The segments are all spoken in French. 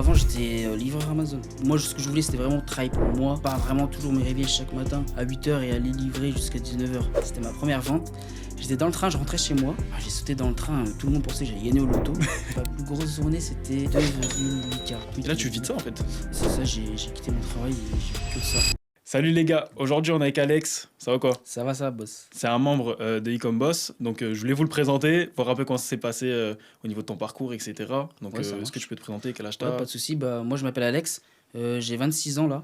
avant j'étais livreur Amazon. Moi ce que je voulais c'était vraiment travailler pour moi, pas vraiment toujours me réveiller chaque matin à 8h et aller livrer jusqu'à 19h. C'était ma première vente. J'étais dans le train, je rentrais chez moi. J'ai sauté dans le train, tout le monde pensait que j'allais gagner au loto. Ma plus grosse journée c'était 2,8K. Et là tu vis de ça en fait. C'est ça, j'ai quitté mon travail et j'ai fait que ça. Salut les gars, aujourd'hui on est avec Alex, ça va quoi? Ça va boss. C'est un membre de Ecom Boss, donc je voulais vous le présenter, voir un peu comment ça s'est passé au niveau de ton parcours, etc. Donc Ouais, ça est-ce que tu peux te présenter, quel âge Ouais, t'as? pas de souci. Bah, moi je m'appelle Alex, j'ai 26 ans là.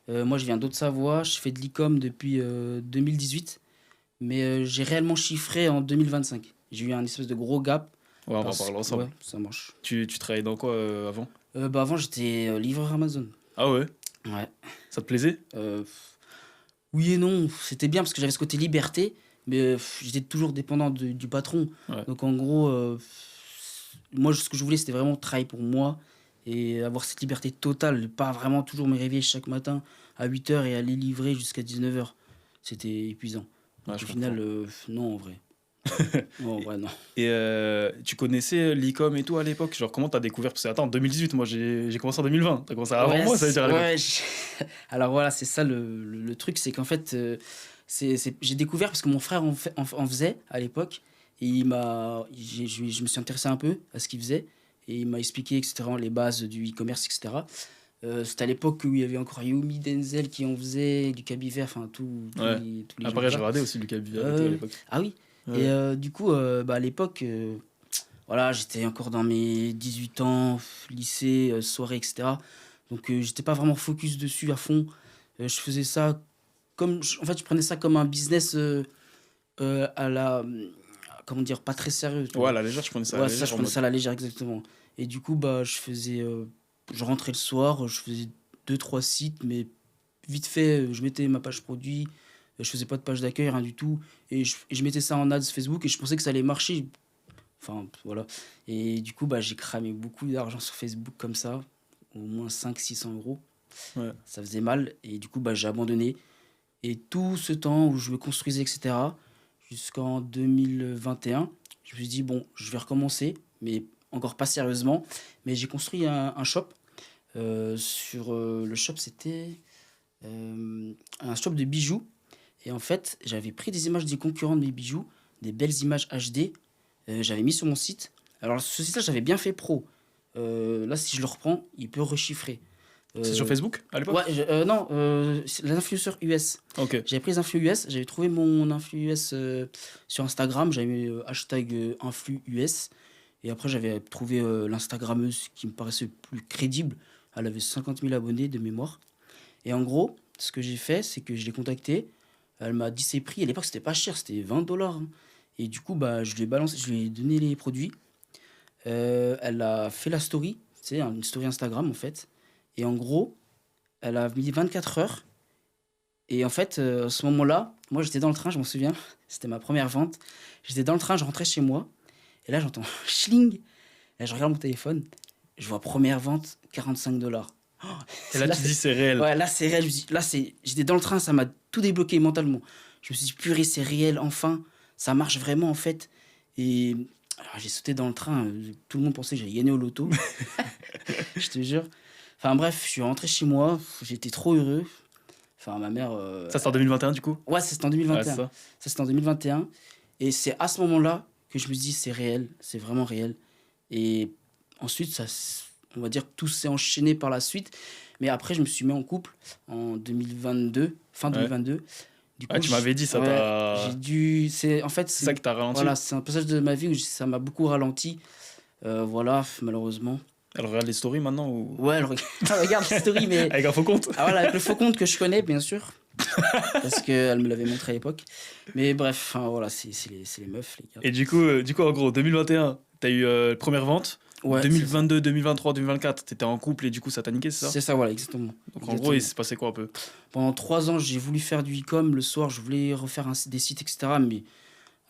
Moi je viens d'Haute-Savoie, je fais de l'e-com depuis 2018, mais j'ai réellement chiffré en 2025. J'ai eu un espèce de gros gap. Ouais, on va en parler ensemble. Ouais, ça marche. Tu travaillais dans quoi avant? Bah, avant j'étais livreur Amazon. Ah ouais? Ouais. Ça te plaisait? Oui et non, c'était bien parce que j'avais ce côté liberté, mais j'étais toujours dépendant du patron. Ouais. Donc en gros, moi ce que je voulais c'était vraiment travailler pour moi et avoir cette liberté totale, de pas vraiment toujours me réveiller chaque matin à 8h et aller livrer jusqu'à 19h. C'était épuisant. Ouais, Donc, je au final, non en vrai. Non en vrai, non. Et tu connaissais l'e-com et tout à l'époque? Genre comment t'as découvert? Parce que attends, 2018, moi j'ai commencé en 2020. T'as commencé avant Ouais, moi, ça veut dire à l'époque. ouais, alors voilà, c'est ça le truc, c'est qu'en fait, j'ai découvert parce que mon frère en faisait à l'époque et je me suis intéressé un peu à ce qu'il faisait et il m'a expliqué, etc., les bases du e-commerce, etc. C'était à l'époque où il y avait encore Yumi Denzel qui en faisait, du Cabivert, enfin Ouais. tous les gens Après comme je ça. regardais aussi Lucas Bivard et tout à l'époque. Ah oui. Ouais. Et du coup, bah, à l'époque, voilà, j'étais encore dans mes 18 ans, lycée, soirée, etc. Donc j'étais pas vraiment focus dessus à fond. Je faisais ça en fait, je prenais ça comme un business à la, comment dire, pas très sérieux, tu Ouais, à vois. la légère, je prenais ça à Ouais, la ça, légère je en prenais mode. ça à la légère, exactement. Et du coup, bah, je rentrais le soir, je faisais deux, trois sites, mais vite fait, je mettais ma page produit, je faisais pas de page d'accueil, rien du tout. Et je mettais ça en ads Facebook et je pensais que ça allait marcher. Enfin, voilà. Et du coup, bah, j'ai cramé beaucoup d'argent sur Facebook comme ça, au moins 500-600 euros. Ouais. Ça faisait mal. Et du coup, bah, j'ai abandonné. Et tout ce temps où je me construisais, etc., jusqu'en 2021, je me suis dit, bon, je vais recommencer, mais encore pas sérieusement. Mais j'ai construit un shop. Le shop, c'était un shop de bijoux. Et en fait, j'avais pris des images des concurrents de mes bijoux, des belles images HD. J'avais mis sur mon site. Alors, ce site-là, j'avais bien fait pro. Là, si je le reprends, il peut rechiffrer. C'est sur Facebook à l'époque? Ouais, non, c'est les influenceurs US. Ok. J'avais pris les influx US, j'avais trouvé mon influx US sur Instagram, j'avais mis hashtag influx US. Et après, j'avais trouvé l'Instagrammeuse qui me paraissait plus crédible. Elle avait 50 000 abonnés de mémoire. Et en gros, ce que j'ai fait, c'est que je l'ai contactée. Elle m'a dit ses prix. À l'époque, c'était pas cher, c'était 20 $. Et du coup, bah, je lui ai donné les produits. Elle a fait la story, c'est une story Instagram en fait. Et en gros, elle a mis 24 heures. Et en fait, à ce moment-là, moi j'étais dans le train, je m'en souviens, c'était ma première vente. J'étais dans le train, je rentrais chez moi. Et là, j'entends schling. Et je regarde mon téléphone, je vois première vente, 45 $. Et là, tu dis c'est réel. Ouais, là c'est réel. J'étais dans le train, ça m'a tout débloqué mentalement. Je me suis dit, purée, c'est réel, enfin, ça marche vraiment en fait. Et alors, j'ai sauté dans le train, tout le monde pensait que j'allais gagner au loto. Je te jure. Enfin bref, je suis rentré chez moi, j'étais trop heureux. Enfin, ma mère. Ça c'est en 2021 du coup? Ouais, c'était en Ouais, 2021. c'est ça. Ça, c'était en 2021. Et c'est à ce moment-là que je me dis, c'est réel, c'est vraiment réel. Et ensuite, on va dire que tout s'est enchaîné par la suite. Mais après, je me suis mis en couple en 2022, fin Ouais. 2022. Du coup, Ah, tu m'avais dit ça, ouais, t'as. j'ai dû. En fait, C'est ça que t'as ralenti? voilà, c'est un passage de ma vie où ça m'a beaucoup ralenti. Voilà, malheureusement. Elle regarde les stories maintenant ou. Ouais, elle regarde la story, mais. Avec un faux compte? Ah voilà, avec le faux compte que je connais, bien sûr. Parce qu'elle me l'avait montré à l'époque. Mais bref, enfin, voilà, c'est les meufs, les gars. Et du coup, en gros, 2021, t'as eu première vente. Ouais, 2022, 2023, 2024, t'étais en couple et du coup, ça t'a niqué, c'est ça? c'est ça, voilà, exactement. Donc en Exactement. gros, il s'est passé quoi un peu? Pendant 3 ans, j'ai voulu faire du e-com. Le soir, je voulais refaire des sites, etc. Mais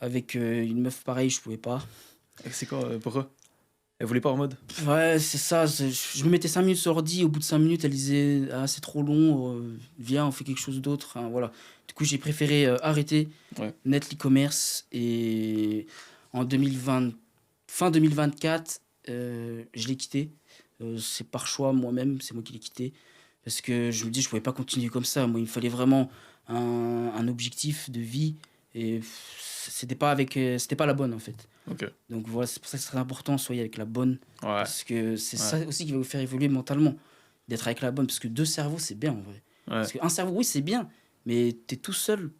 avec une meuf pareille, je pouvais pas. Et c'est quoi, pourquoi? Elle voulait pas en mode? Ouais, c'est ça. Je me mettais 5 minutes sur ordi. Au bout de 5 minutes, elle disait, ah, c'est trop long, viens, on fait quelque chose d'autre. Hein, voilà. Du coup, j'ai préféré arrêter Ouais. net l'e-commerce. Et en 2020, fin 2024, je l'ai quitté. C'est par choix moi-même, c'est moi qui l'ai quitté. Parce que je me dis: «Je pouvais pas continuer comme ça». Moi, il me fallait vraiment un objectif de vie et c'était pas la bonne, en fait. OK. Donc voilà, c'est pour ça que c'est très important, soyez avec la bonne, Ouais, parce que c'est ouais, ça aussi qui va vous faire évoluer mentalement, d'être avec la bonne. Parce que 2 cerveaux, c'est bien en vrai. ouais, Parce qu'un cerveau, oui, c'est bien, mais tu es tout seul,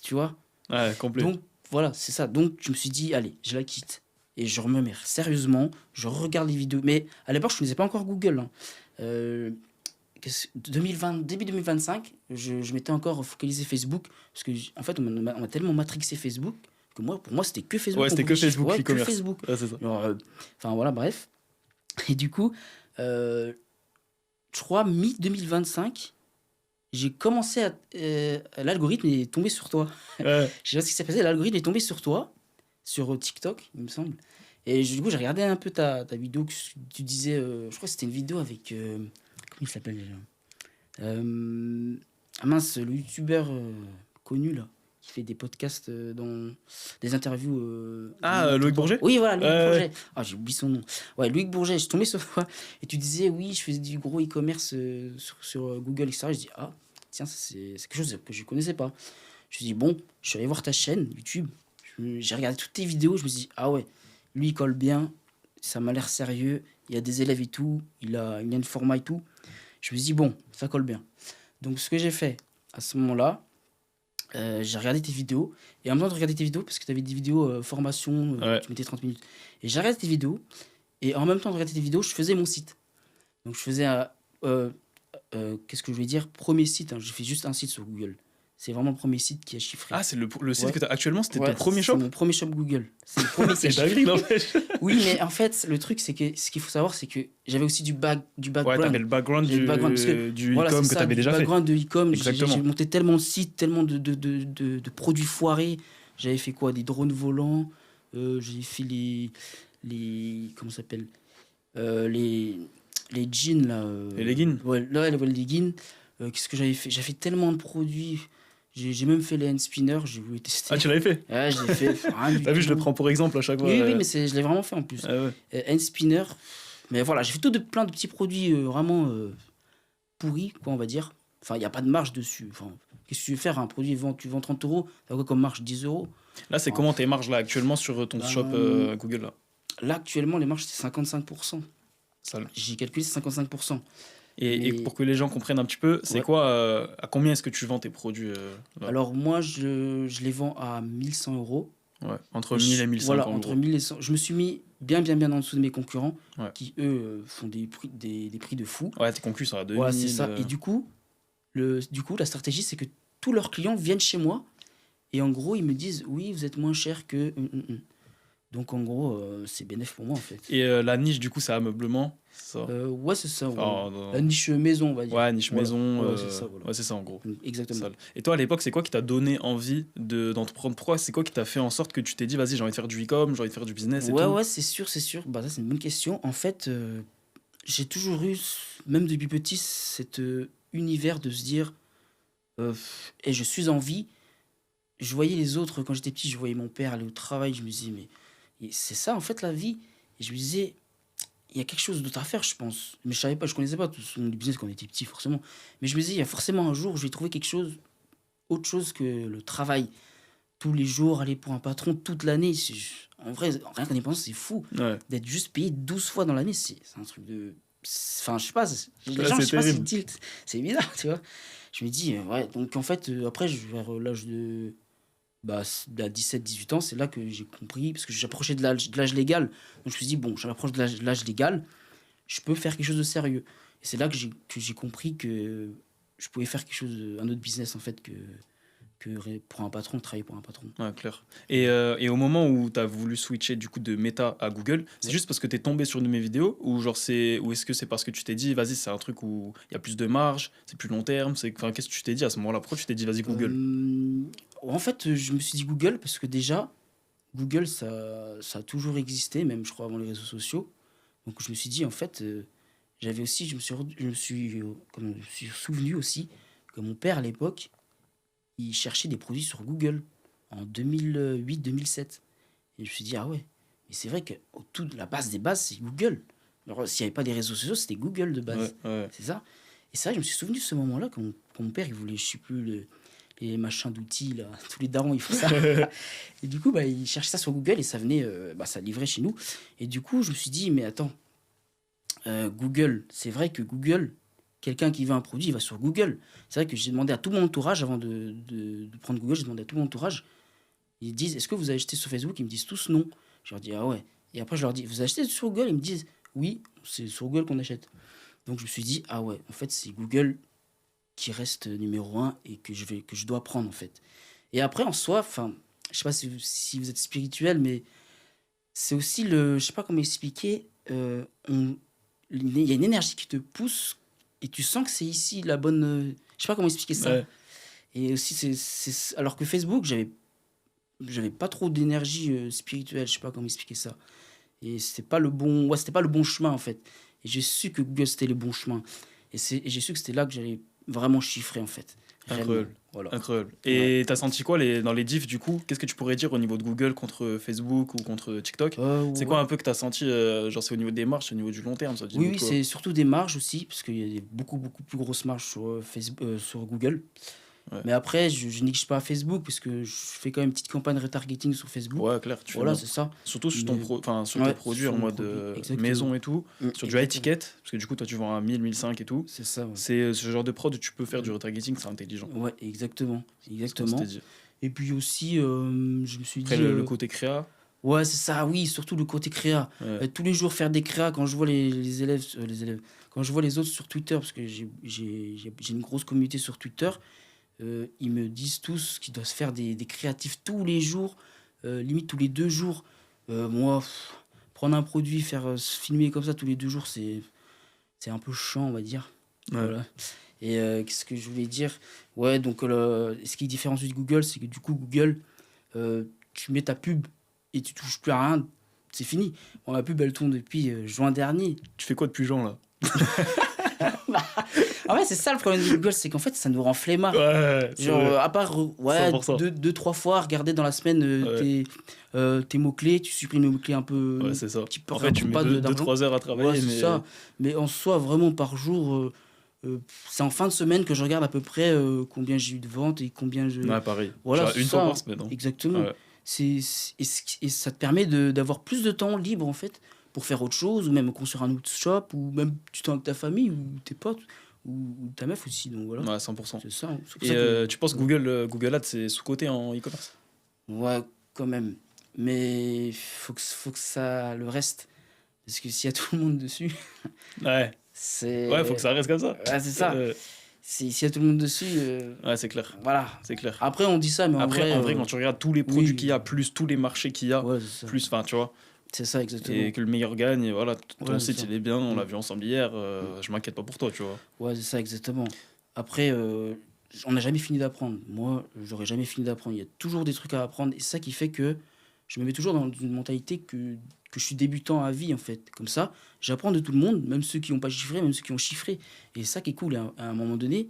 tu vois? ouais, complet. Donc voilà, c'est ça. Donc je me suis dit: «Allez, je la quitte» et je me mets sérieusement, je regarde les vidéos. Mais à l'époque, je ne connaissais pas encore Google, hein. Heu, 2020, début 2025, je m'étais encore focalisé Facebook parce que en fait, on m'a tellement matrixé Facebook que moi, pour moi, c'était que Facebook Ouais, qu'on c'était que voulait chiffrer. Facebook, Ouais, que l'e-commerce. Facebook. Ouais, c'est ça. Genre, enfin voilà, bref. Et du coup, heu, je crois mi-2025, j'ai commencé l'algorithme est tombé sur toi. Ouais. Je sais pas ce qui s'est passé, l'algorithme est tombé sur toi, sur, TikTok, il me semble. Et du coup, j'ai regardé un peu ta vidéo que tu disais, je crois que c'était une vidéo avec, comment il s'appelle déjà? Ah mince, le youtubeur, connu là, qui fait des podcasts, dans des interviews, Ah, n'importe Loïc quoi. Bourget? Oui, voilà, Ouais, Loïc ouais, Bourget. Ah, j'ai oublié son nom. Ouais, Loïc Bourget, je suis tombé sur toi et tu disais: «Oui, je faisais du gros e-commerce, sur, Google et cetera». Je dis: «Ah, tiens, ça c'est quelque chose que je connaissais pas». Je me suis dit: «Bon», je suis allé voir ta chaîne YouTube, j'ai regardé toutes tes vidéos, je me suis dit: «Ah ouais, lui il colle bien, ça m'a l'air sérieux, il y a des élèves et tout, il a une format et tout». Je me suis dit: «Bon, ça colle bien». Donc ce que j'ai fait à ce moment-là, j'ai regardé tes vidéos et en même temps de regarder tes vidéos, parce que tu avais des vidéos, formation, ouais. tu mettais 30 minutes et j'ai regardé tes vidéos et en même temps de regarder tes vidéos, je faisais mon site. Donc je faisais qu'est-ce que je vais dire? Premier site, hein, j'ai fait juste un site sur Google. C'est vraiment le premier site qui est chiffré. Ah, c'est le site Ouais, que tu as actuellement, c'était ton ouais, premier c'est shop? mon premier shop Google. C'est le premier qui C'est est chiffré. dingue, n'empêche. Oui, mais en fait, le truc, c'est que ce qu'il faut savoir, c'est que j'avais aussi du Ouais, t'avais background. le background J'avais le background parce que du voilà, c'est e-com que ça, t'avais du déjà fait. background de e-com. J'ai Exactement. monté tellement de sites, tellement de produits foirés. J'avais fait quoi? Des drones volants. J'ai fait comment ça s'appelle? Euh, les, les jeans, là. Les leggings? Ouais, là, les leggings. Qu'est-ce que j'avais fait? J'ai fait tellement de produits. J'ai même fait les hand spinners, j'ai voulu Ah, tester. tu l'avais fait? Ouais, j'ai fait rien du T'as vu, je le tout. prends pour exemple à chaque fois. Oui, oui, mais je l'ai vraiment fait en plus. Ah ouais. Hand spinner. Mais voilà, j'ai fait plein de petits produits vraiment pourris, quoi, on va dire. Enfin, il n'y a pas de marge dessus. Enfin, qu'est-ce que tu veux faire? Un produit, tu vends 30 euros, t'as quoi comme marge? 10 euros? Là, c'est Enfin, comment tes marges là actuellement sur ton shop ben, Google là? là, actuellement, les marges, c'est 55%. Ça, J'ai calculé, c'est 55%. et Mais pour que les gens comprennent un petit peu, c'est ouais. quoi, à combien est-ce que tu vends tes produits là? Alors, moi, je les vends à 1 100 euros. Ouais, entre Et 1000 et 1500 voilà, en entre gros. 1000 et 100. Je me suis mis bien en dessous de mes concurrents Ouais. qui, eux, font des prix de fou. Ouais, tes concus sont à Voilà, c'est 2000. ça. Et du coup, la stratégie, c'est que tous leurs clients viennent chez moi et en gros, ils me disent: «Oui, vous êtes moins cher que Donc en gros, c'est bénéf pour moi, en fait. Et la niche, du coup, c'est ameublement, c'est ça? Ouais, c'est ça, ouais. Enfin, La niche maison, on va dire. ouais, niche Voilà. maison, Ouais, ouais, c'est ça, voilà. ouais, c'est ça en gros. Exactement. Ça. Et toi, à l'époque, c'est quoi qui t'a donné envie d'entreprendre? Pourquoi? C'est quoi qui t'a fait en sorte que tu t'es dit, vas-y, j'ai envie de faire du e-com, j'ai envie de faire du business et Ouais, tout? ouais, c'est sûr, c'est sûr. Bah, ça, c'est une bonne question. En fait, j'ai toujours eu, même depuis petit, cet univers de se dire, et je suis en vie. Je voyais les autres quand j'étais petit, je voyais mon père aller au travail, je me disais, mais c'est ça en fait la vie. Et je me disais, il y a quelque chose d'autre à faire, je pense. Mais je savais pas, je connaissais pas tout ce monde du business quand on était petit, forcément. Mais je me disais, il y a forcément un jour où je vais trouver quelque chose, autre chose que le travail. Tous les jours, aller pour un patron toute l'année. En vrai, rien qu'en y pensant, c'est fou. Ouais, D'être juste payé 12 fois dans l'année, c'est un truc de. Enfin, je sais pas, les ouais, gens, je c'est sais pas s'ils terrible. tiltent. C'est bizarre, tu vois. Je me dis, ouais, donc en fait, après, vers l'âge de. Bah, à 17 18 ans, c'est là que j'ai compris, parce que j'approchais de l'âge légal. Donc je me suis dit, bon, je m'approche de l'âge légal, je peux faire quelque chose de sérieux. Et c'est là que j'ai compris que je pouvais faire quelque chose, un autre business en fait, pour un patron, travailler pour un patron. Ouais, clair. Voilà. Et au moment où tu as voulu switcher du coup de Meta à Google, c'est Ouais. juste parce que tu es tombé sur une de mes vidéos ou genre ou est-ce que c'est parce que tu t'es dit vas-y, c'est un truc où il y a plus de marge, c'est plus long terme, enfin qu'est-ce que tu t'es dit à ce moment-là? Pourquoi tu t'es dit vas-y Google? En fait, je me suis dit Google parce que déjà, Google, ça a toujours existé, même je crois avant les réseaux sociaux. Donc je me suis dit, en fait, j'avais aussi, je me suis souvenu aussi que mon père à l'époque, il cherchait des produits sur Google en 2008-2007. Et je me suis dit, ah ouais, mais c'est vrai que au tout de la base des bases, c'est Google. Alors, s'il n'y avait pas des réseaux sociaux, c'était Google de Ouais, base. ouais. C'est ça. Et ça, je me suis souvenu de ce moment-là quand mon père, il voulait, je sais plus, les machins d'outils, là. Tous les darons, ils font ça. Et du coup, bah, il cherchait ça sur Google et ça venait, bah, ça livrait chez nous. Et du coup, je me suis dit, mais attends, Google, c'est vrai que Google, quelqu'un qui veut un produit, il va sur Google. C'est vrai que j'ai demandé à tout mon entourage, avant de prendre Google, j'ai demandé à tout mon entourage. Ils disent, est-ce que vous avez acheté sur Facebook? Ils me disent tous non. Je leur dis, ah ouais. Et après, je leur dis, vous avez acheté sur Google? Ils me disent, oui, c'est sur Google qu'on achète. Donc, je me suis dit, ah ouais, en fait, c'est Google qui reste numéro un et que je dois prendre, en fait. Et après, en soi, enfin, je sais pas si vous êtes spirituel, mais c'est aussi je sais pas comment expliquer, il y a une énergie qui te pousse et tu sens que c'est ici la bonne, je sais pas comment expliquer ça. Ouais. Et aussi, alors que Facebook, j'avais pas trop d'énergie spirituelle, je sais pas comment expliquer ça. Et c'était pas le bon chemin en fait. Et j'ai su que Google c'était le bon chemin. Et j'ai su que c'était là que j'allais vraiment chiffrer en fait. Réellement. Incroyable. Voilà. Incroyable. Ouais. Et t'as senti quoi dans les diffs du coup? Qu'est-ce que tu pourrais dire au niveau de Google contre Facebook ou contre TikTok? C'est Ouais. quoi un peu que t'as senti, genre c'est au niveau des marges, au niveau du long terme, ça dit Oui, de oui, quoi? c'est surtout des marges aussi, parce qu'il y a beaucoup, beaucoup plus grosses marges sur, Facebook, sur Google. Ouais. Mais après, je néglige pas Facebook, parce que je fais quand même une petite campagne retargeting sur Facebook. Ouais, clair, tu fais Voilà, bien. c'est ça. Surtout sur Mais sur ouais, tes produits sur en mon mode produit, exactement. maison et tout, sur du Exactement. high ticket, parce que du coup toi tu vends à 1000, 1005 et tout. C'est ça, ouais. C'est ce genre de prod où tu peux faire du retargeting, c'est intelligent. Ouais, exactement. C'est ce qu'on Exactement. s'était dit. Et puis aussi, je me suis Après dit, le côté créa, ouais, c'est ça, oui, surtout le côté créa. ouais. Tous les jours faire des créas, quand je vois les élèves, quand je vois les autres sur Twitter, parce que j'ai une grosse communauté sur Twitter, ils me disent tous qu'ils doivent se faire des créatifs tous les jours, limite tous les 2 jours. Moi, prendre un produit, faire se filmer comme ça tous les 2 jours, c'est un peu chiant, on va dire. Ouais. Voilà. Et qu'est-ce que je voulais dire? Ouais, donc ce qui différencie de Google, c'est que du coup, Google, tu mets ta pub et tu touches plus à rien, c'est fini. Bon, la pub, elle tourne depuis juin dernier. Tu fais quoi depuis Jean là? En fait, c'est ça le problème de Google, c'est qu'en fait, ça nous rend flemmard. Ouais, c'est Genre, vrai. à part, ouais, 100%. deux, trois fois, regarder dans la semaine Ouais. tes mots-clés, tu supprimes les mots-clés un peu Ouais, c'est ça. qui En fait, tu mets pas 2-3 d'argent. heures à Ouais, travailler, c'est mais ça. Mais en soi, vraiment, par jour, c'est en fin de semaine que je regarde à peu près combien j'ai eu de ventes et combien je. ouais, pareil. Voilà, Genre c'est une fois ça, par semaine. Hein. exactement. Ouais. Et ça te permet d'avoir plus de temps libre, en fait, pour faire autre chose, ou même construire un autre shop, ou même du temps avec ta famille, ou tes potes, ou ta meuf aussi. Donc voilà, Ouais, 100%. c'est ça. C'est pour Et ça que. tu penses que Google Ads, c'est sous-coté en e-commerce? Ouais, quand même. Mais faut que ça le reste. Parce que s'il y a tout le monde dessus, Ouais. c'est. Ouais, faut que ça reste comme ça. Ouais, c'est ça. Euh, S'il y a tout le monde dessus, ouais, c'est clair. voilà. C'est clair. Après, on dit ça, mais Après, en vrai, euh, quand tu regardes tous les produits oui. qu'il y a, plus tous les marchés qu'il y a, Ouais, c'est ça. plus, enfin, tu vois, C'est ça, exactement. et que le meilleur gagne, et voilà, ton Ouais, c'est site, ça. il est bien, on l'a Mm. vu ensemble hier, je m'inquiète pas pour toi, tu vois. Ouais, c'est ça, exactement. Après, on n'a jamais fini d'apprendre. Moi, j'aurais jamais fini d'apprendre. Il y a toujours des trucs à apprendre. Et c'est ça qui fait que je me mets toujours dans une mentalité que je suis débutant à vie, en fait. Comme ça, j'apprends de tout le monde, même ceux qui n'ont pas chiffré, même ceux qui ont chiffré. Et ça qui est cool, à un moment donné,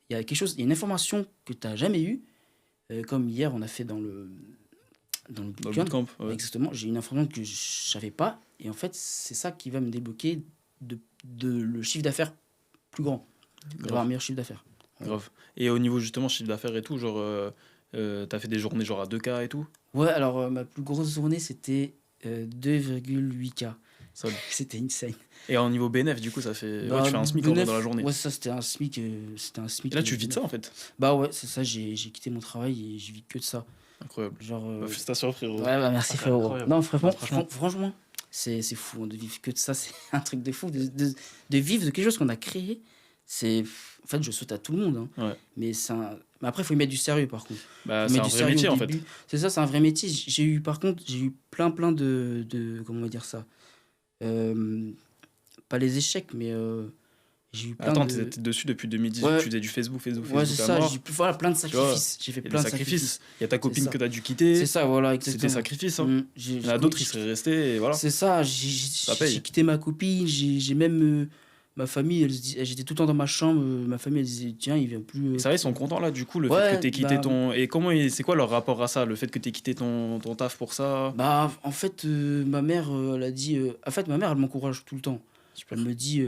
il y a quelque chose, il y a une information que tu n'as jamais eue. Comme hier, on a fait dans le Dans le bootcamp. bootcamp, ouais. Exactement, j'ai une information que je savais pas. Et en fait, c'est ça qui va me débloquer de le chiffre d'affaires plus grand. D'avoir un Grave, meilleur chiffre d'affaires. Ouais. grave. Et au niveau, justement, chiffre d'affaires et tout, genre, t'as fait des journées genre à 2K et tout? Ouais, alors ma plus grosse journée, c'était 2,8K. Ça... C'était insane. Et au niveau BNF, du coup, ça fait... Ouais, Bah, tu fais un SMIC en vrai dans la journée. Ouais, ça, c'était un SMIC. C'était un SMIC. Et là, tu vis de ça, en fait. Bah ouais, c'est ça, j'ai quitté mon travail et je vis que de ça. Incroyable. Genre. Bah, félicitations, frérot. Ouais, bah merci Ah, frérot. incroyable. Non, franchement, Franchement. franchement, c'est fou, hein, de vivre que de ça, c'est un truc de fou. De vivre de quelque chose qu'on a créé, c'est. En fait, je souhaite à tout le monde, hein. Ouais. Mais mais après, il faut y mettre du sérieux, par contre. Bah, Faut c'est mettre un du vrai sérieux métier, au en fait. début. C'est ça, c'est un vrai métier. Par contre, j'ai eu plein comment on va dire ça? Euh, Pas les échecs, mais j'ai eu plein Attends, de. t'étais dessus depuis 2018, Ouais. tu faisais du Facebook Ouais, c'est à ça. mort. Voilà, plein de vois, sacrifices. J'ai fait Il y a plein des de sacrifices. sacrifices. Il y a ta copine ça. que t'as dû C'est quitter. ça, voilà, C'est des exactement. sacrifices. Hein. Il Il y en a d'autres, ils seraient restés et voilà. C'est ça, paye. j'ai quitté ma copine, j'ai même ma famille, j'étais tout le temps dans ma chambre, ma famille elle disait tiens, il vient plus. Et ça, ils sont contents là, du coup, le fait Ouais, que t'aies quitté bah, ton. Et c'est quoi leur rapport à ça, le fait que t'aies quitté ton taf pour ça? Bah en fait ma mère elle a dit en fait ma mère elle m'encourage tout le temps. Super. Elle me dit,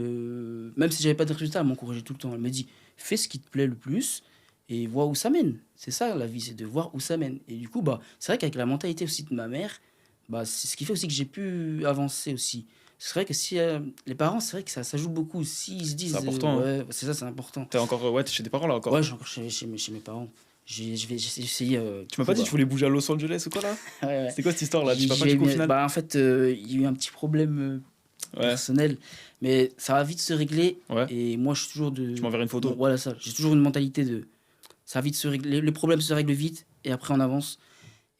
même si j'avais pas de résultats, elle m'encourageait tout le temps. Elle me dit: «Fais ce qui te plaît le plus et vois où ça mène». C'est ça la vie, c'est de voir où ça mène et du coup, bah, c'est vrai qu'avec la mentalité aussi de ma mère, bah, c'est ce qui fait aussi que j'ai pu avancer aussi. C'est vrai que si, les parents, c'est vrai que ça joue beaucoup. S'ils se C'est disent, important, hein. ouais, c'est ça, c'est important. T'es encore, ouais, t'es chez tes parents là Ouais, encore. je suis encore chez mes parents. J'ai essayé, du Tu m'as coup, pas dit que bah tu voulais bouger à Los Angeles ou quoi là? ouais, ouais. C'était quoi cette histoire là? Tu vas pas J'y du ai coup au mis final? bah, en fait, il y a eu un petit problème, Ouais, personnel, mais ça va vite se régler ouais. et moi je suis toujours Tu de m'enverrais une bon, photo. voilà ça, j'ai toujours une mentalité de ça va vite se régler, les problèmes se règlent vite et après on avance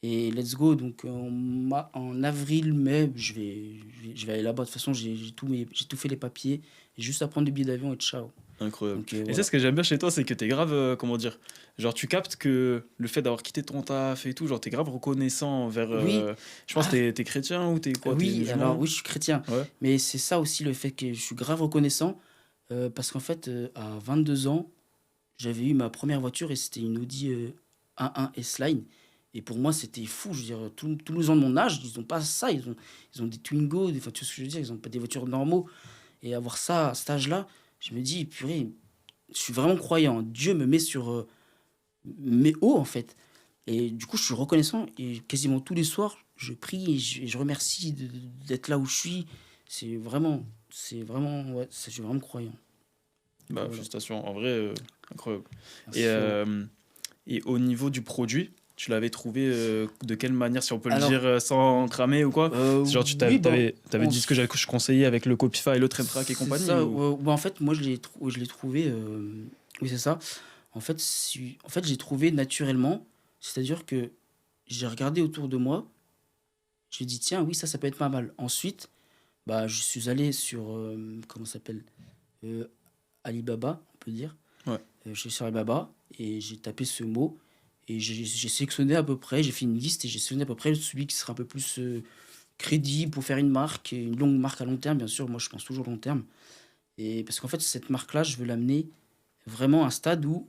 et let's go donc en avril, mai, je vais aller là-bas. De toute façon, j'ai tout fait les papiers, j'ai juste à prendre le billet d'avion et ciao. Incroyable. Donc Et tu sais, voilà. ce que j'aime bien chez toi, c'est que t'es grave, comment dire, genre tu captes que le fait d'avoir quitté ton taf et tout, genre t'es grave reconnaissant envers. Oui, Je pense que ah, t'es chrétien ou t'es quoi? T'es oui, alors musulman? oui, je suis chrétien, Ouais. mais c'est ça aussi le fait que je suis grave reconnaissant, parce qu'en fait, à 22 ans, j'avais eu ma première voiture et c'était une Audi, A1 S-Line et pour moi, c'était fou. Je veux dire, tous les gens de mon âge, ils ont pas ça. Ils ont des Twingo, des enfin, tu vois ce que je veux dire? Ils ont pas des voitures normaux et avoir ça à cet âge-là, je me dis: «Purée», je suis vraiment croyant. Dieu me met met haut, en fait et du coup, je suis reconnaissant et quasiment tous les soirs, je prie et je remercie d'être là où je suis. C'est vraiment ouais, je suis vraiment croyant. Donc Bah, voilà, félicitations. En vrai, incroyable. Et, merci frérot. et au niveau du produit, tu l'avais trouvé de quelle manière, si on peut le dire Alors, sans cramer ou quoi? C'est genre, oui, ben, t'avais dit ce que je conseillais avec le Copify, le Traintrack et c'est compagnie ça, ou... bah, en fait, moi, je l'ai trouvé, oui, c'est ça. En fait, j'ai trouvé naturellement, c'est-à-dire que j'ai regardé autour de moi, j'ai dit: «Tiens, oui, ça peut être pas mal». Ensuite, bah, je suis allé sur, comment ça s'appelle? Heu, Alibaba, on peut dire. Ouais, Je suis sur Alibaba et j'ai tapé ce mot et j'ai sélectionné à peu près, j'ai fait une liste et j'ai sélectionné à peu près celui qui sera un peu plus, crédible pour faire une marque, et une longue marque à long terme, bien sûr. Moi, je pense toujours long terme et parce qu'en fait, cette marque-là, je veux l'amener vraiment à un stade où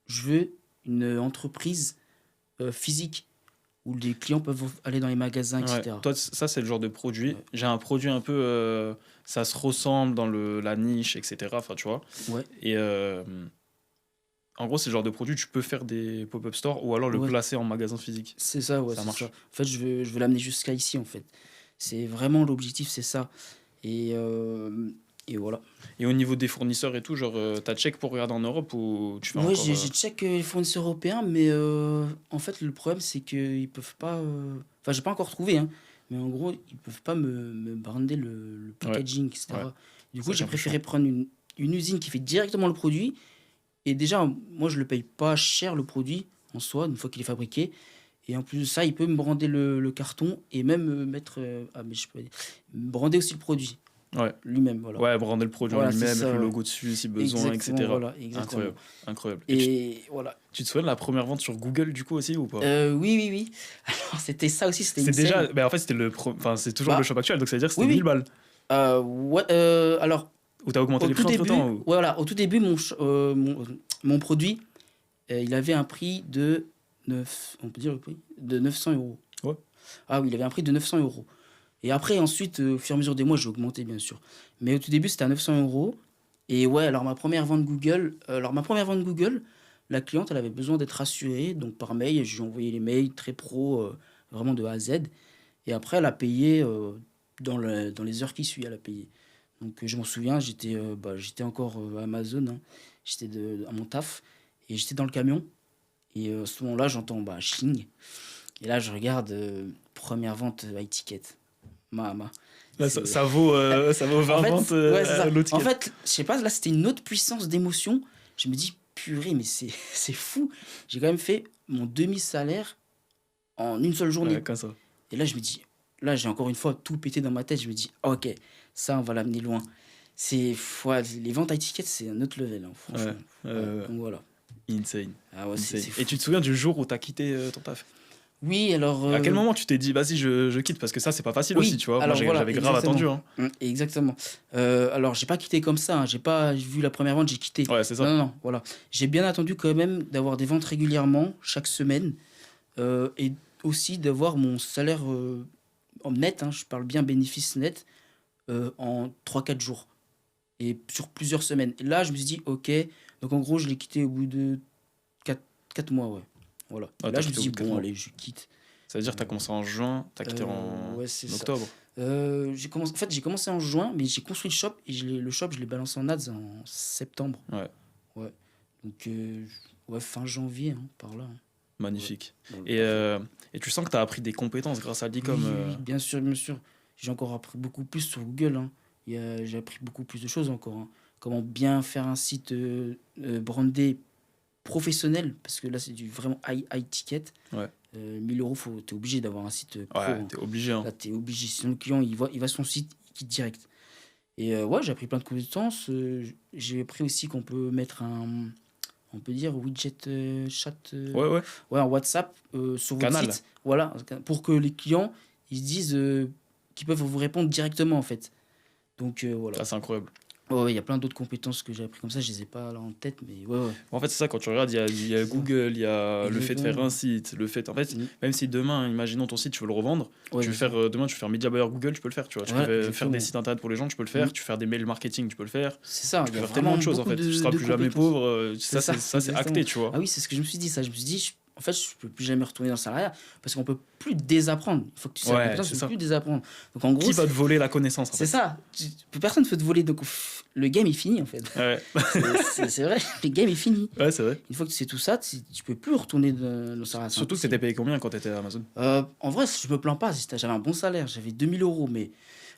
je veux une entreprise, physique, où les clients peuvent aller dans les magasins et ouais. cetera. Toi, ça, c'est le genre de produit. Ouais, J'ai un produit un peu... ça se ressemble dans la niche, etc. Enfin, tu vois. ouais, Et en gros, c'est le genre de produit, tu peux faire des pop-up stores ou alors le ouais, placer en magasin physique. c'est ça, ouais, Ça c'est ça. En marche. fait, je veux l'amener jusqu'à ici, en fait. C'est vraiment l'objectif, c'est ça et voilà. Et au niveau des fournisseurs et tout, genre, t'as check pour regarder en Europe ou tu fais Ouais, encore... j'ai check, les fournisseurs européens, mais en fait, le problème, c'est qu'ils peuvent pas, enfin, j'ai pas encore trouvé, hein, mais en gros, ils peuvent pas me brander le Ouais, packaging et ouais, cetera. Du coup, ça c'est j'ai un peu chiant. préféré prendre une usine qui fait directement le produit et déjà, moi, je le paye pas cher, le produit, en soi, une fois qu'il est fabriqué et en plus de ça, il peut me brander le carton et même, mettre, ah, mais je peux me brander aussi le produit Ouais, lui-même, voilà. ouais, brander le produit en Voilà, c'est lui-même, mettre le ça, ouais. logo dessus si besoin, Exactement, etc. voilà, exactement Incroyable, incroyable. Et et voilà. tu te souviens de la première vente sur Google du coup aussi ou pas? Oui, oui, oui. Alors c'était ça aussi, c'était C'est une déjà, scène. ben en fait c'était enfin c'est toujours le Bah, shop actuel, donc ça veut dire que oui, c'était 1000 oui. balles. Ouais, alors Ou t'as augmenté au les tout prix entre début, temps ou... voilà, au tout début, mon produit, il avait un prix de 9 on peut dire le prix? De 900 €. Ouais. Ah oui, il avait un prix de 900 € et après ensuite, au fur et à mesure des mois, j'ai augmenté bien sûr. Mais au tout début, c'était à 900 € et ouais, alors ma première vente Google, la cliente, elle avait besoin d'être rassurée donc par mail, je lui ai envoyé les mails très pro, vraiment de A à Z et après elle a payé, dans les heures qui suivent, elle a payé. Donc je m'en souviens, j'étais encore, à Amazon, hein. J'étais à mon taf et j'étais dans le camion et à ce moment-là, j'entends, bah, Chling et là, je regarde, 1 vente, high ticket. Ma Là c'est ça vaut en 20 ventes fait ouais, c'est ça. l'autre En ticket. fait, je sais pas, là, c'était une autre puissance d'émotion. Je me dis: «Purée, mais c'est c'est fou». J'ai quand même fait mon demi-salaire en une seule Ouais, journée comme ça. et là, je me dis là, j'ai encore une fois tout pété dans ma tête. Je me dis: «OK, ça, on va l'amener loin». Ouais, les ventes high ticket, c'est un autre level, hein, Ouais, franchement. Ouais, donc voilà. insane, Ah ouais, c'est insane. c'est Et fou. tu te souviens du jour où t'as quitté ton taf? Oui, alors, À quel moment tu t'es dit vas-y je quitte parce que ça c'est pas facile aussi oui, tu vois? Moi alors voilà, j'avais grave exactement. attendu hein. Exactement. Alors j'ai pas quitté comme ça, hein, j'ai pas vu la première vente, j'ai quitté. Ouais c'est Non, ça. non, non, voilà. J'ai bien attendu quand même d'avoir des ventes régulièrement, chaque semaine, et aussi d'avoir mon salaire, en net, hein, je parle bien bénéfice net, en 3 4 jours. et sur plusieurs semaines. Et là, je me suis dit, ok. Donc en gros, je l'ai quitté au bout de 4 mois, ouais. Voilà. Ah, Et t'as là, je me quitté au suis bout dit, de 4 bon, mois. allez, je quitte. Ça veut dire que t'as commencé en juin, t'as quitté Ouais, c'est en ça. octobre. En fait, j'ai commencé en juin, mais j'ai construit le shop et le shop, je l'ai balancé en ads en septembre. Ouais, Ouais. Donc, ouais, fin janvier, hein, par là, hein. Ouais. magnifique. Bon, Et, parfait. et tu sens que t'as appris des compétences grâce à Oui, l'e-com. oui, oui, bien sûr, bien sûr. J'ai encore appris beaucoup plus sur Google, hein. J'ai appris beaucoup plus de choses encore, hein. Comment bien faire un site brandé professionnel, parce que là, c'est du vraiment high ticket. Ouais, 1000 euros, t'es obligé d'avoir un site pro, ouais, hein. t'es obligé, hein. Là, t'es obligé. Sinon, le client, il va sur son site, il quitte direct. Et ouais, j'ai appris plein de compétences. J'ai appris aussi qu'on peut mettre on peut dire, widget chat, Ouais, ouais, ouais, un WhatsApp sur votre canal. site. Voilà, pour que les clients, ils se disent qu'ils peuvent vous répondre directement, en fait. Donc, voilà. Ah, c'est incroyable. Ouais, ouais, il y a plein d'autres compétences que j'ai appris comme ça, je les ai pas là en tête, mais ouais, ouais. En fait, c'est ça, quand tu regardes, il y a C'est ça. Google, il y a le fait de faire Exactement. un site, le fait. En fait, Mm. même si demain, imaginons ton site, tu veux le revendre, Ouais, tu veux c'est faire, ça. demain, tu veux faire Media Buyer Google, tu peux le faire, tu vois. Tu peux Voilà, faire des exactement. sites internet pour les gens, tu peux le Mm. faire. Tu veux faire des mails marketing, tu peux le faire. C'est ça, Tu il peux y a faire tellement vraiment de choses, en beaucoup fait. Tu seras de plus jamais compétences. pauvre. C'est Ça, ça, c'est exactement. acté, tu vois. Ah oui, c'est ce que je me suis dit, ça. Je me suis dit, en fait, je peux plus jamais retourner dans le salariat parce qu'on peut plus désapprendre. Il faut que tu sais la Ouais, compétence, c'est tu peux ça. plus désapprendre. Donc en gros, Qui va te voler la connaissance, en c'est fait? ça. Personne ne peut te voler. Donc le game est fini, en fait. Ouais, C'est vrai, le game est fini. ouais, c'est vrai. Une fois que tu sais tout ça, tu peux plus retourner dans le salariat. C'est Surtout que t'étais impossible. payé combien quand t'étais à Amazon? En vrai, je me plains pas. J'avais un bon salaire. J'avais 2000 euros. Mais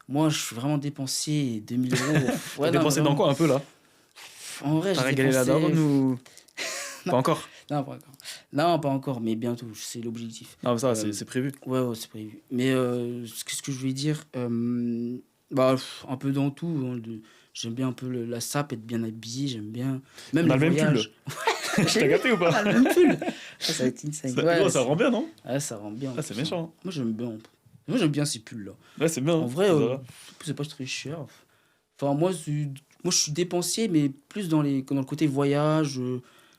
moi, je suis vraiment dépensier. Et 2000 euros. T'as Ouais, non, dépensé dans vraiment. quoi un peu là? En vrai, T'as j'ai régalé la dépensé. daronne ou Non, pas encore? non, pas encore. Non, pas encore, mais bientôt. C'est l'objectif. Non, mais ça, Euh, c'est prévu. ouais, ouais, c'est prévu. Mais ce que je voulais dire, bah, un peu dans tout, hein, j'aime bien un peu la sape, être bien habillé. J'aime bien. Même On a les le même pull. voyages. T'as capté ou On a pas? le même pull. Ah, ça va être insane. Gros, ça rend bien, non? Ouais, ça rend bien. En Ah, c'est plus, hein. méchant. Moi, j'aime bien. Moi, j'aime bien ces pulls-là. Ouais, c'est bien, En hein, vrai, Zara. c'est pas très cher. Enfin, moi, je suis dépensier, mais plus dans le côté voyage.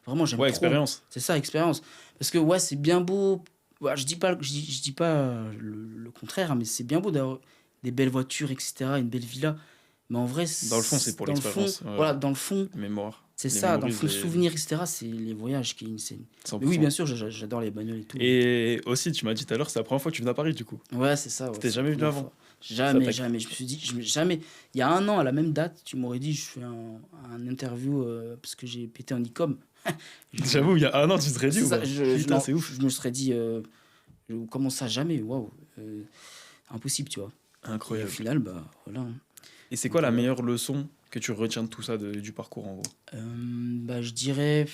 Vraiment, j'aime Ouais, trop. expérience. C'est ça, expérience. Parce que, ouais, c'est bien beau. Ouais, je dis pas le contraire, hein, mais c'est bien beau d'avoir des belles voitures, etc., une belle villa. Mais en vrai, Dans le fond, c'est pour dans le fond, l'expérience. voilà, dans le fond, Mémoire. c'est Les ça, dans le mémories, fond, le souvenir, etc., c'est les voyages qui est insane. Mais oui, 100%. bien sûr, j'adore les bagnoles et tout. Et aussi, tu m'as dit tout à l'heure, c'est la première fois que tu viens à Paris, du coup. Ouais, c'est ça. Ouais, T'étais c'est la jamais venu première avant. fois. Ça, Jamais, t'as- jamais. Je me suis dit, jamais. Il y a un an, à la même date, tu m'aurais dit, je fais un interview parce que j'ai pété en e-com. Je- J'avoue, il y a un an, tu serais dit C'est ou ça, pas? Putain, non, c'est ouf. je me serais dit, comment ça, jamais, waouh, impossible, tu vois. Et au Incroyable. final, bah voilà, hein. Et c'est quoi Donc, la meilleure leçon que tu retiens de tout ça, du parcours, en gros? bah, je dirais,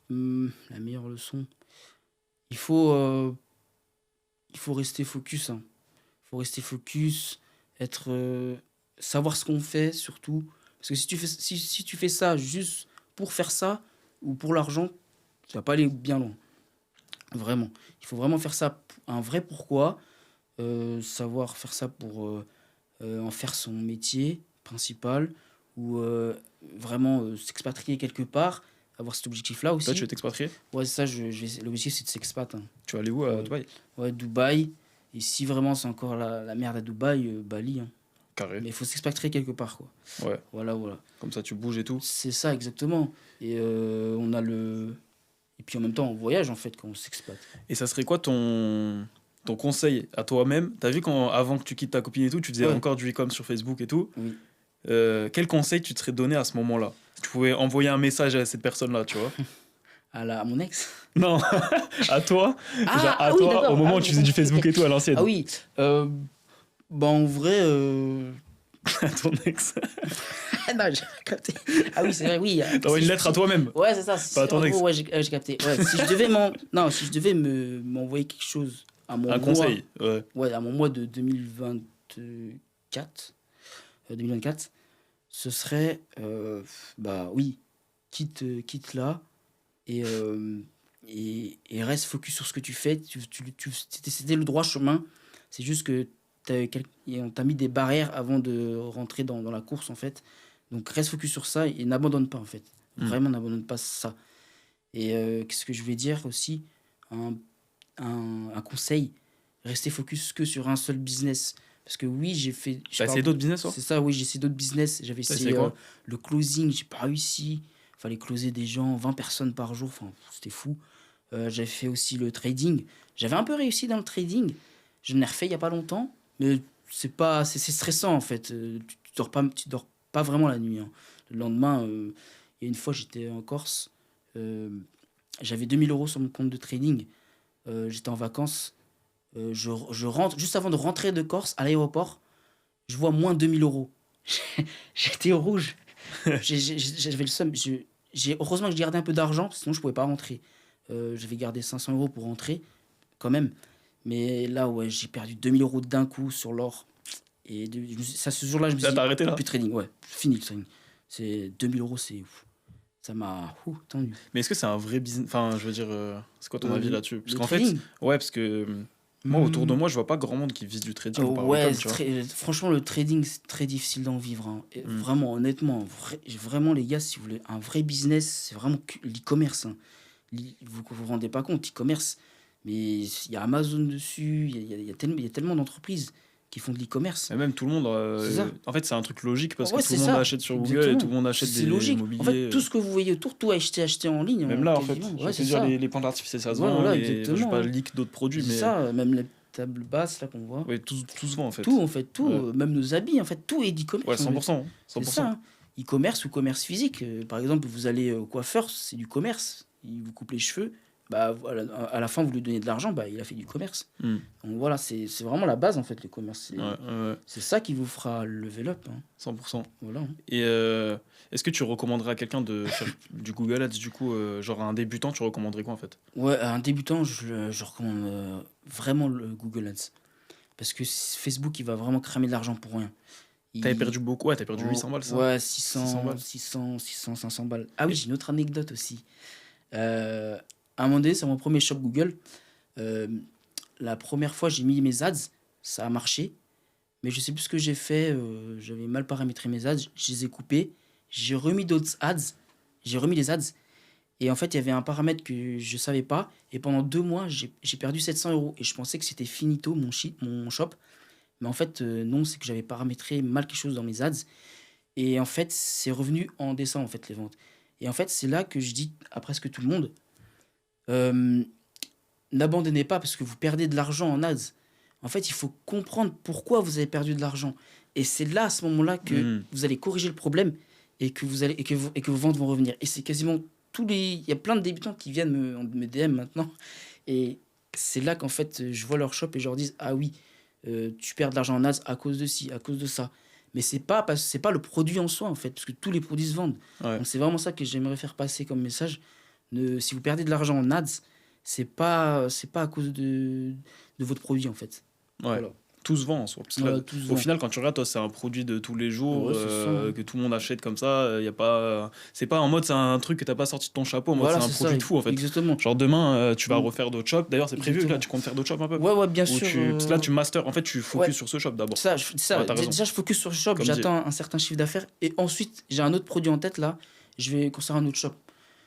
la meilleure leçon, il faut, euh, il faut rester focus, hein. Il faut rester focus, être, savoir ce qu'on fait surtout. Parce que si tu fais ça juste pour faire ça ou pour l'argent, tu vas pas aller bien loin. Vraiment. Il faut vraiment faire ça, un vrai pourquoi, savoir faire ça pour en faire son métier principal ou vraiment s'expatrier quelque part, avoir cet objectif-là Toi, tu aussi. veux t'expatrier? Ouais, ça, l'objectif, c'est de s'expat, hein. Tu vas aller où à Ouais. Dubaï? Ouais, Dubaï. Et si vraiment c'est encore la merde à Dubaï, Bali, hein. Carré. Mais il faut s'expatrier quelque part, quoi. Ouais. Voilà, voilà. Comme ça, tu bouges et tout. C'est ça, exactement. Et on a le. Et puis en même temps, on voyage, en fait, quand on s'expate. Et ça serait quoi ton conseil à toi-même? T'as vu avant que tu quittes ta copine et tout, tu faisais Ouais. encore du e-com sur Facebook et tout. Oui. Quel conseil tu te serais donné à ce moment-là? Si tu pouvais envoyer un message à cette personne-là, tu vois? À mon ex. Non, à toi. Genre à oui, toi, d'accord. au moment où J'ai tu faisais du compris, Facebook ok. et tout à l'ancienne. Ah oui. Bah, en vrai. À ton ex. Non, j'ai capté. Ah oui, c'est vrai, oui. T'envoies une lettre à toi-même. Ouais, c'est ça. Pas à ton en ex. gros, ouais, j'ai capté. Ouais, si je devais non, si je devais m'envoyer quelque chose à mon Un mois, conseil. Ouais. ouais, à mon mois de 2024, 2024, ce serait, bah oui, quitte là et, reste focus sur ce que tu fais. C'était le droit chemin. C'est juste que on t'a mis des barrières avant de rentrer dans la course, en fait. Donc reste focus sur ça et n'abandonne pas, en fait. Mm. Vraiment, n'abandonne pas ça. Et qu'est-ce que je vais dire aussi? Un conseil, rester focus que sur un seul business. Parce que oui, j'ai fait. Je T'as parle essayé d'autres business, toi? C'est ça, oui, j'ai essayé d'autres business. J'avais T'as essayé essayé quoi? le closing, j'ai pas réussi. Fallait closer des gens, 20 personnes par jour. Enfin, c'était fou. J'avais fait aussi le trading. J'avais un peu réussi dans le trading. Je l'ai refait il y a pas longtemps. Mais c'est stressant en fait. Tu dors pas vraiment la nuit, hein. Le lendemain, il y a une fois, j'étais en Corse. euh, J'avais 2 000 € sur mon compte de trading. J'étais en vacances. Je rentre, juste avant de rentrer de Corse à l'aéroport, je vois moins 2 000 €. J'étais au rouge. J'avais le seum. Heureusement que j'ai gardé un peu d'argent, sinon je pouvais pas rentrer. J'avais gardé 500 € pour rentrer, quand même. Mais là, ouais, j'ai perdu 2 000 € d'un coup sur l'or. Et ce jour-là, je me suis Là, dit, t'as arrêté là? plus de trading, ouais, fini le trading. C'est 2 000 €, c'est ouf. Ça m'a tendu. Mais est-ce que c'est un vrai business? Enfin, je veux dire, c'est quoi ton avis là-dessus? Parce Le qu'en fait, trading. ouais, parce que moi, autour de Hmm. moi, je vois pas grand monde qui vise du trading ou par Ouais, école, tu vois. franchement, le trading, c'est très difficile d'en vivre, hein. Et Hmm. vraiment, honnêtement, vraiment, les gars, si vous voulez un vrai business, c'est vraiment l'e-commerce, hein. Vous vous rendez pas compte, e-commerce, mais il y a Amazon dessus, il y a tellement d'entreprises qui font de l'e-commerce. Et même tout le monde, C'est ça. en fait, c'est un truc logique parce que Ouais, tout c'est le monde ça. achète sur Google et tout Exactement. le monde C'est achète c'est des logique. En fait, mobiliers. tout ce que vous voyez autour, tout acheté en ligne, Même là, en quasiment. fait, je Ouais, veux c'est dire, ça. les pans d'artifice, ça se Ouais, vend. voilà, Enfin, je vais exactement, pas hein. leak d'autres produits, C'est mais ça, même les tables basses, là, qu'on voit. ouais, tout se vend en fait. Tout, en fait, tout, Ouais, même nos habits, en fait, tout est ouais, d'e-commerce, en fait. 100%, hein, C'est ça, 100%. hein. E-commerce ou commerce physique. Par exemple, vous allez au coiffeur, c'est du commerce. Il vous coupe les cheveux. Bah, voilà, à la fin, vous lui donnez de l'argent, bah, il a fait du commerce. Hmm. Donc voilà, c'est vraiment la base, en fait, le commerce. Ouais, ouais, C'est ça qui vous fera level up, hein. 100%. Voilà, hein. Et est-ce que tu recommanderais à quelqu'un de faire du Google Ads, du coup, genre à un débutant, tu recommanderais quoi en fait? Ouais, à un débutant, je recommande vraiment le Google Ads. Parce que Facebook, il va vraiment cramer de l'argent pour rien. T'avais Il... perdu beaucoup? Ouais, t'as perdu Oh, 800 balles, ça? ouais, 600 balles. 500 balles. Ah oui, Et j'ai une autre anecdote aussi. À un moment donné, c'est mon premier shop Google. Euh, la première fois, j'ai mis mes ads, ça a marché. Mais je sais plus ce que j'ai fait. J'avais mal paramétré mes ads, je les ai coupés. J'ai remis d'autres ads. J'ai remis les ads. Et en fait, il y avait un paramètre que je savais pas. Et pendant 2 mois, j'ai perdu 700 €. Et je pensais que c'était finito mon shop. Mais en fait, non, c'est que j'avais paramétré mal quelque chose dans mes ads. Et en fait, c'est revenu en décembre, en fait, les ventes. Et en fait, c'est là que je dis à presque tout le monde, euh, n'abandonnez pas parce que vous perdez de l'argent en ads. En fait, il faut comprendre pourquoi vous avez perdu de l'argent. Et c'est là, à ce moment-là, que Hmm. vous allez corriger le problème et que vos ventes vont revenir. Et c'est quasiment tous les... Il y a plein de débutants qui viennent me DM maintenant. Et c'est là qu'en fait, je vois leur shop et je leur dis, ah oui, tu perds de l'argent en ads à cause de ci, à cause de ça. Mais c'est pas le produit en soi, en fait, parce que tous les produits se vendent. Ouais, Donc c'est vraiment ça que j'aimerais faire passer comme message. Si vous perdez de l'argent en ads, c'est pas à cause de votre produit, en fait. ouais. Voilà. Tout se vend en soi. Parce que là, Voilà, tout se au vend. final, quand tu regardes, toi, c'est un produit de tous les jours Ouais, c'est ça, hein. que tout le monde achète comme ça. Y a pas... C'est pas en mode, c'est un truc que t'as pas sorti de ton chapeau, en mode, Voilà, c'est un c'est ça, produit de fou en fait. exactement. Genre demain, tu vas Mm, refaire d'autres shops. D'ailleurs, c'est prévu, là, exactement. tu comptes faire d'autres shops un peu? Ouais, ouais, bien Ou sûr. parce que là, tu master, en fait, tu Ouais, focus sur ce shop d'abord. ça, Ouais, t'as raison. déjà, je focus sur le shop, Comme dit. j'attends un certain chiffre d'affaires, et ensuite, j'ai un autre produit en tête, là, je vais construire un autre shop.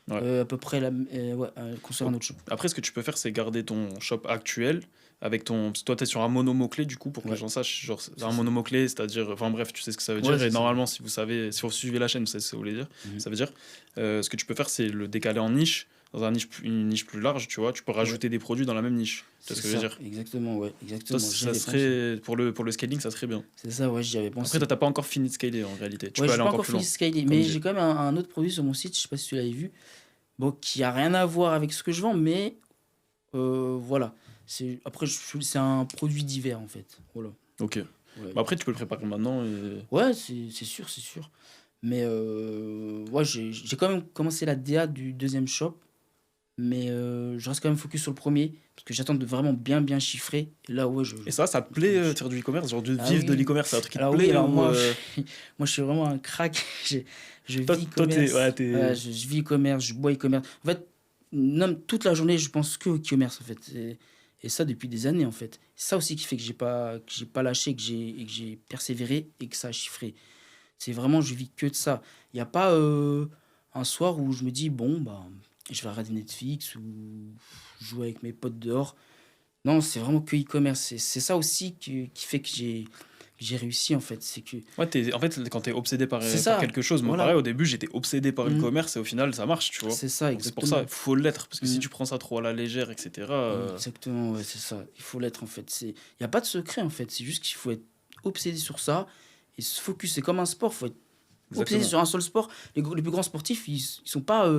Ouais. À peu près, ouais, construire un autre shop. Après, ce que tu peux faire, c'est garder ton shop actuel avec ton. Parce que toi, tu es sur un monomot-clé, du coup, pour que les Ouais, gens sachent. Genre, c'est c'est un ça. monomot-clé, c'est-à-dire. Enfin, bref, tu sais ce que ça veut Ouais, dire. Et c'est ça. normalement, si vous savez, si vous suivez la chaîne, vous savez ce que ça voulait dire. Mhm. Ça veut dire. Ce que tu peux faire, c'est le décaler en niche, dans une niche plus large, tu vois. Tu peux Ouais, rajouter des produits dans la même niche. Tu vois c'est ce que je veux ça, dire? exactement, ouais, Toi, exactement. J'y ça avais pensé. serait. Pour le scaling, ça serait bien. C'est ça, ouais, j'y avais Après, toi, pensé. t'as pas encore fini de scaler en réalité. Tu Ouais, peux j'ai aller pas encore encore plus fini loin, de scaler, comme mais dit. j'ai quand même un autre produit sur mon site, je sais pas si tu l'avais vu, bon, qui a rien à voir avec ce que je vends, mais voilà. C'est un produit divers, en fait. Voilà. Ok. Ouais, Bah, après, tu peux le préparer maintenant. Et... ouais, c'est sûr, c'est sûr. Mais ouais, j'ai quand même commencé la DA du deuxième shop, mais je reste quand même focus sur le premier, parce que j'attends de vraiment bien, bien chiffrer. Et là, ouais, Et ça te plaît de faire du e-commerce? Genre, de Ah vivre de oui. l'e-commerce, c'est un truc qui te Alors oui, plaît alors ou. moi, moi, je suis vraiment un crack. Je Toi, vis t'es. e-commerce. Ouais, Ouais, t'es. je vis e-commerce, je bois e-commerce. En fait, non, toute la journée, je pense que au e-commerce, en fait. Et ça depuis des années, en fait. C'est ça aussi qui fait que j'ai pas lâché, que j'ai persévéré et que ça a chiffré. C'est vraiment, je vis que de ça. Il n'y a pas un soir où je me dis, bon, bah, je vais regarder Netflix ou jouer avec mes potes dehors. Non, c'est vraiment que e-commerce. C'est ça aussi qui fait que j'ai réussi, en fait. C'est que Ouais, en fait, quand t'es obsédé c'est par ça, quelque chose, moi pareil, voilà. au début, j'étais obsédé par le Mmh. commerce et au final, ça marche, tu vois. C'est ça, Donc c'est pour ça, il exactement. faut l'être, parce que si Mmh. tu prends ça trop à la légère, etc., Exactement, ouais, c'est ça. Il faut l'être, en fait. Il y a pas de secret, en fait. C'est juste qu'il faut être obsédé sur ça et se focus. C'est comme un sport, faut être obsédé exactement. sur un seul sport. Les plus grands sportifs, ils sont pas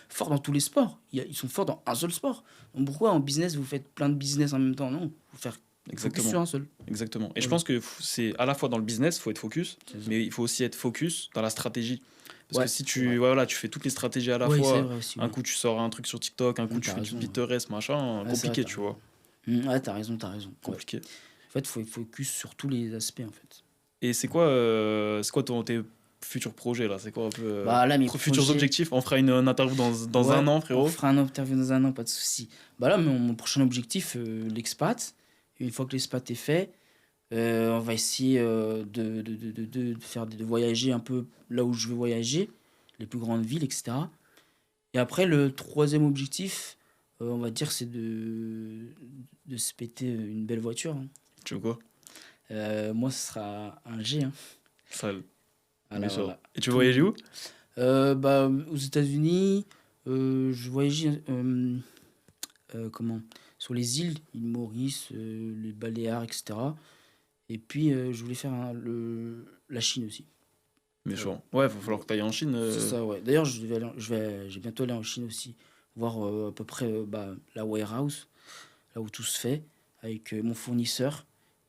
forts dans tous les sports. Ils sont forts dans un seul sport. Donc pourquoi en business, vous faites plein de business en même temps? Non, faut faire focus Exactement. sur un seul. Exactement. Et je Voilà, pense que c'est à la fois dans le business, il faut être focus, c'est ça. mais il faut aussi être focus dans la stratégie. Parce que Ouais, si c'est vrai. voilà, tu fais toutes les stratégies à la Oui, c'est fois, vrai aussi, un oui. coup tu sors un truc sur TikTok, un coup tu T'as fais du raison. Ouais, Pinterest, machin, ouais, c'est vrai, compliqué, t'as tu raison. vois. Ouais, t'as raison, t'as raison. Ouais. Compliqué. En fait, faut être focus sur tous les aspects, en fait. Et c'est quoi tes futurs projets là? C'est quoi un peu Bah là, mes futurs projets, objectifs? On fera une interview dans ouais, un an, on frérot. fera un interview dans un an, pas de souci. Bah là, mon prochain objectif, l'expat. Une fois que l'expat est fait, on va essayer de faire de voyager un peu là où je veux voyager, les plus grandes villes, etc. Et après, le troisième objectif, on va dire, c'est de se péter une belle voiture, hein. Tu veux quoi? Moi, ce sera un G, hein. Sale, Voilà, méchant. voilà. Et tu voyages Tout, où? bah, aux États-Unis, je voyageais, comment? Sur les îles Maurice, les Baléares, etc. Et puis, je voulais faire la Chine aussi. Voilà. Méchant. Ouais, va falloir que tu ailles en Chine. C'est ça, ouais. D'ailleurs, je vais bientôt aller en Chine aussi, voir à peu près bah, la warehouse, là où tout se fait, avec mon fournisseur,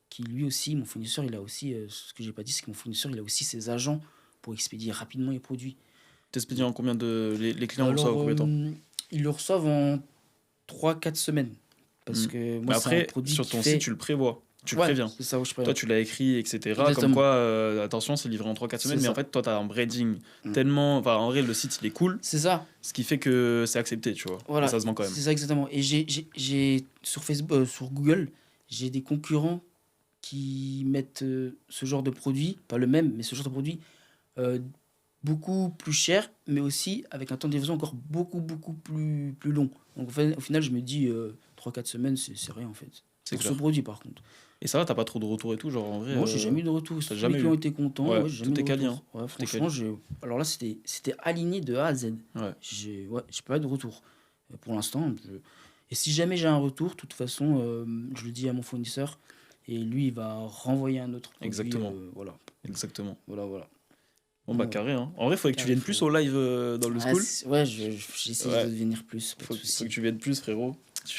qui lui aussi, mon fournisseur, il a aussi, ce que j'ai pas dit, c'est que mon fournisseur, il a aussi ses agents pour expédier rapidement les produits. T'expédies en combien de. Les clients reçoivent en Alors, combien de temps? ils le reçoivent en 3 4 semaines, parce Hmm. que moi, Mais c'est un après, produit sur qui ton site, fait... tu le prévois. Tu Ouais, préviens. c'est ça où je Toi, préviens. tu l'as écrit, etc. Comme Exactement, quoi, attention, c'est livré en 3 4 semaines. c'est Mais en ça. fait, toi, tu as un branding Mm. tellement. Enfin, en vrai, le site, il est cool. C'est ça, Ce qui fait que c'est accepté, tu vois. Et voilà, ça se vend quand même. c'est ça exactement. Et sur Facebook, sur Google, j'ai des concurrents qui mettent ce genre de produit, pas le même, mais ce genre de produit euh, beaucoup plus cher, mais aussi avec un temps de livraison encore beaucoup plus long. Donc au final, je me dis 3 4 semaines, c'est rien en fait. C'est Pour ce clair. produit par contre. Et ça va, t'as pas trop de retours et tout. Genre, en vrai, Non, j'ai jamais eu de retour. t'as Tous les jamais clients eu. étaient contents. Ouais, Ouais, j'ai jamais tout eu est de quali, retour. hein. Ouais, Tout est franchement, quali. alors là, c'était aligné de A à Z. Ouais. J'ai pas eu de retour. Pour l'instant, et si jamais j'ai un retour, de toute façon, je le dis à mon fournisseur et lui, il va renvoyer un autre produit. Exactement. Voilà, Exactement. voilà. Bon, Non, bah, carré, hein. En vrai, faudrait que tu carré, viennes plus frérot. au live dans le Ouais, school. ouais, j'essaie Ouais. de devenir plus, pas de Faut que souci. tu viennes plus, frérot.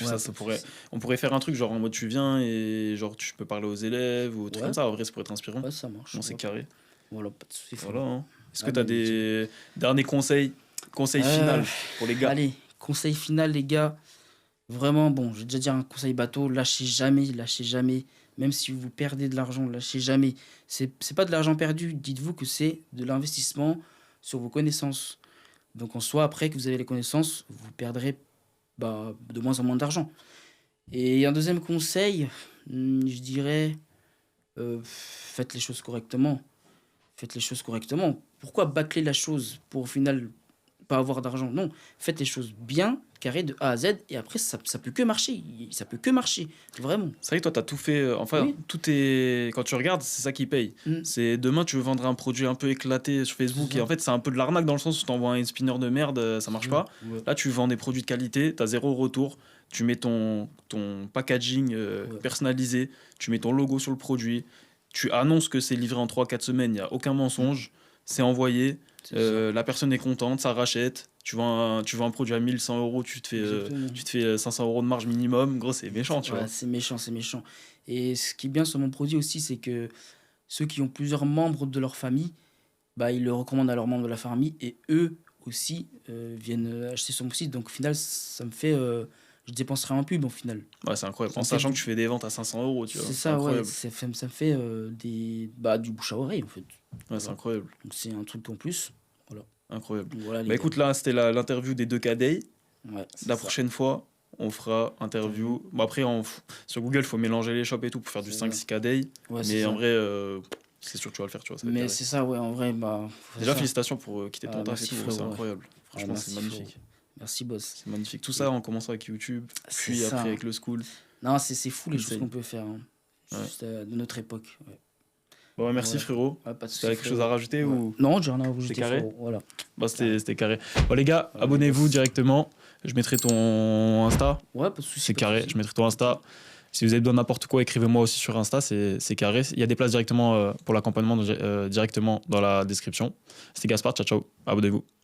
Ouais, Ça pas de pourrait. souci. On pourrait faire un truc genre en mode tu viens et genre tu peux parler aux élèves ou un truc comme Ouais, ça. En vrai, ça pourrait être inspirant. ouais, ça marche. Bon, c'est Ouais. carré. Voilà, pas de souci, Voilà, frérot. hein. Est-ce que tu as Allez, nickel. des derniers conseils? Conseil Euh, final pour les gars? allez, conseil final, les gars. Vraiment, bon, je vais déjà dire un conseil bateau, lâchez jamais, lâchez jamais. Même si vous perdez de l'argent, lâchez jamais. C'est pas de l'argent perdu, dites-vous que c'est de l'investissement sur vos connaissances. Donc en soi, après que vous avez les connaissances, vous perdrez bah, de moins en moins d'argent. Et un deuxième conseil, je dirais, faites les choses correctement. Faites les choses correctement. Pourquoi bâcler la chose pour au final pas avoir d'argent? Non, faites les choses bien, carré de A à Z, et après ça peut que marcher. Ça peut que marcher, vraiment. C'est vrai que toi, tu as tout fait. Enfin, Oui, tout est. Quand tu regardes, c'est ça qui paye. mm, C'est demain, tu veux vendre un produit un peu éclaté sur c'est Facebook et en ça. fait, c'est un peu de l'arnaque dans le sens où tu envoies un spinner de merde, ça marche pas. Ouais, Là, tu vends des produits de qualité, tu as zéro retour. Tu mets ton packaging ouais, personnalisé, tu mets ton logo sur le produit, tu annonces que c'est livré en 3 4 semaines, il n'y a aucun mm, mensonge, c'est envoyé, c'est ça. la personne est contente, ça rachète. Tu vends un produit à 1 100 euros, Exactement. tu te fais 500 euros de marge minimum. Gros, c'est méchant, tu Ouais, vois. c'est méchant, c'est méchant. Et ce qui est bien sur mon produit aussi, c'est que ceux qui ont plusieurs membres de leur famille, bah, ils le recommandent à leurs membres de la famille et eux aussi viennent acheter sur mon site. Donc au final, ça me fait. Je dépenserai en pub au final. Ouais, c'est incroyable. Ça En me fait sachant du. que tu fais des ventes à 500 euros, tu vois. C'est C'est ça, ouais. incroyable. Ça me fait bah, du bouche à oreille en fait. Ouais, c'est Voilà. incroyable. Donc c'est un truc en plus. Voilà. Incroyable. Donc voilà les Bah gars. écoute, là, c'était l'interview des 2K Day. Ouais, c'est La ça. prochaine fois, on fera interview. Bon, après, sur Google, il faut mélanger les shops et tout pour faire du C'est cinq ça. six k Day. Ouais, c'est Mais en ça. vrai, c'est sûr que tu vas le faire, tu vois. Ça va être Mais carré. c'est ça, ouais, en vrai, bah, faut faire Déjà, ça. félicitations pour quitter ton Ah, taf et merci tout. C'est frérot. incroyable. Ah, Franchement, c'est merci frérot. magnifique. Merci boss. C'est magnifique. Tout ça en commençant avec YouTube, C'est puis après ça. avec le school. Non, c'est fou les Essaye. choses qu'on peut faire, hein. Ouais. Juste de notre époque. Ouais. Bon, merci Voilà. frérot. Ouais, pas de T'as soucis, quelque chose à frérot. rajouter Ouais. ou Non, j'ai rien à rajouter, carré? frérot. Voilà. bah, c'était carré. Bon, les gars, abonnez-vous directement. Je mettrai ton Insta. Ouais, pas de soucis. C'est pas de carré. soucis. Je mettrai ton Insta. Si vous avez besoin de n'importe quoi, écrivez-moi aussi sur Insta. C'est carré. Il y a des places directement pour l'accompagnement directement dans la description. C'était Gaspard. Ciao, ciao. Abonnez-vous.